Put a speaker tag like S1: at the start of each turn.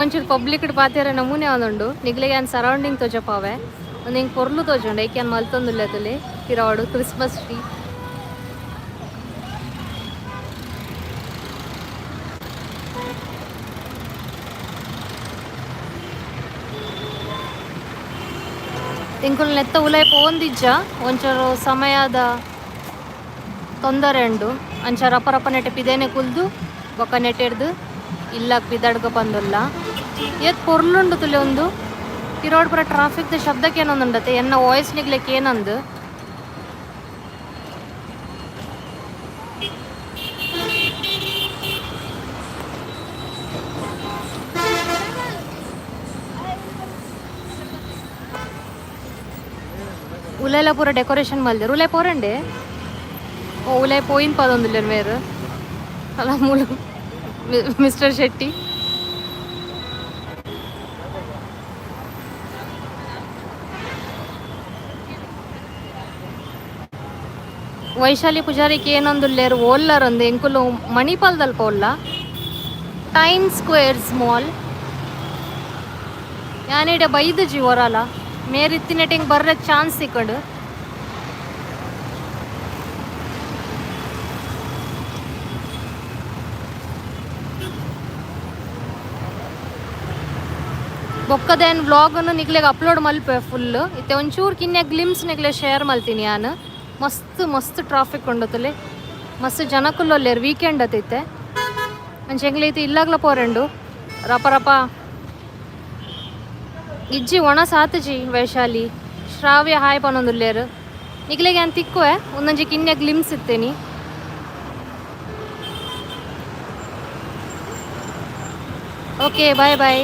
S1: ಒಂಚೂರು ಪಬ್ಲಿಕ್ ಪಾತಿರ ನಮೂನೆ ಒಂದುಂಡು ನಿಗ್ಲಿಗೆ ಏನು ಸರೌಂಡಿಂಗ್ ತೋಜಪಾವೆ ಒಂದು ಹಿಂಗೆ ಪೊರ್ಲು ತೋಜುಂಡು ಏಕೆ ಮಲ್ತೊಂದುಲ್ಲೆ ತುಲೆ ಪಿರಾವಡು ಕ್ರಿಸ್ಮಸ್ ಟ್ರೀ ಇಂಕುಲ್ ನೆತ್ತ ಉಲೈ ಪೋಂದಿಜ್ಜ ಒಂಚೂರು ಸಮಯದ ತೊಂದರೆ ಉಂಡು ಅಂಚ ರಪ ರಪ ನೆಟ್ಟೆ ಪಿದೇನೆ ಕುಲ್ದು ಬೊಕ್ಕ ನೆಟ್ಟೆಡ್ದು ಇಲ್ಲ ಪಿದಡ್ಗ ಬಂದುಲ್ಲ ಏತ್ ಪೊರ್ಲುಂಡು ತುಲೆ ಒಂದು ಪಿರೋಡ್ ಪುರ ಟ್ರಾಫಿಕ್ದ ಶಬ್ದಕ್ಕೆ ಏನೊಂದುಂಡತೆ ಎನ್ನ ವಾಯ್ಸ್ ನಿಗ್ಲಿಕ್ಕೆ ಏನಂದು ಉಲೆಲ್ಲ ಪೂರ ಡೆಕೋರೇಷನ್ ಮಲ್ದಿರು ಉಲೆ ಪೋರಂಡೆ ಓ ಉಲೆ ಪೋಯಿನ್ ಪದೊಂದುಲ್ಲೇರು ಮೇರು ಅಲ್ಲ ಮುಳು ಮಿಸ್ಟರ್ ಶೆಟ್ಟಿ ವೈಶಾಲಿ ಪೂಜಾರಿಗೆ ಏನೊಂದುಲ್ಲೇರು ಓಲ್ಲರೊಂದು ಎಂಕುಲು ಮಣಿಪಾಲ್ದಲ್ಪ ಓಲ್ಲ ಟೈಮ್ ಸ್ಕ್ವೇರ್ ಸ್ಮಾಲ್ ಯಾನಿಡೆ ಬೈದು ಜಿ ಹೊರಲ್ಲ ಮೇರಿತ್ತಿನೆಟಿಂಗ್ ಬರ್ರೆ ಚಾನ್ಸ್ ಸಿಕ್ಕಂಡು ಬೊಕ್ಕದೇನು ವ್ಲಾಗನ್ನು ನಿಗ್ಲೆಗೆ ಅಪ್ಲೋಡ್ ಮಲ್ಪೆ ಫುಲ್ಲು ಇತ್ತೆ ಒಂಚೂರು ಕಿನ್ನೆ ಗ್ಲಿಮ್ಸ್ ನಿಗ್ಲೆ ಶೇರ್ ಮಲ್ತೀನಿ ನಾನು ಮಸ್ತ್ ಮಸ್ತ್ ಟ್ರಾಫಿಕ್ ಉಂಡತಲೆ ಮಸ್ತ್ ಜನಕ್ಕುಲ್ಲೊಲ್ಲೇರು ವೀಕೆಂಡ್ ಅತೈತೆ ಅಂಚೆಂಗ್ಲೈತಿ ಇಲ್ಲಾಗ್ಲ ಪೋರೆಂಡು ರಪ ರಪ ಇಜ್ಜಿ ಒಣ ಸಾತಜಿ ವೈಶಾಲಿ ಶ್ರಾವ್ಯ ಹಾಯ್ ಪನೊಂದುಲ್ಲೇರು ನಿಗ್ಲೆಗೆ ಏನು ತಿಕ್ಕುವೆ ಒಂದೊಂಜಿ ಕಿನ್ನೆ ಗ್ಲಿಮ್ಸ್ ಇತ್ತೇನಿ ಓಕೆ ಬಾಯ್ ಬಾಯ್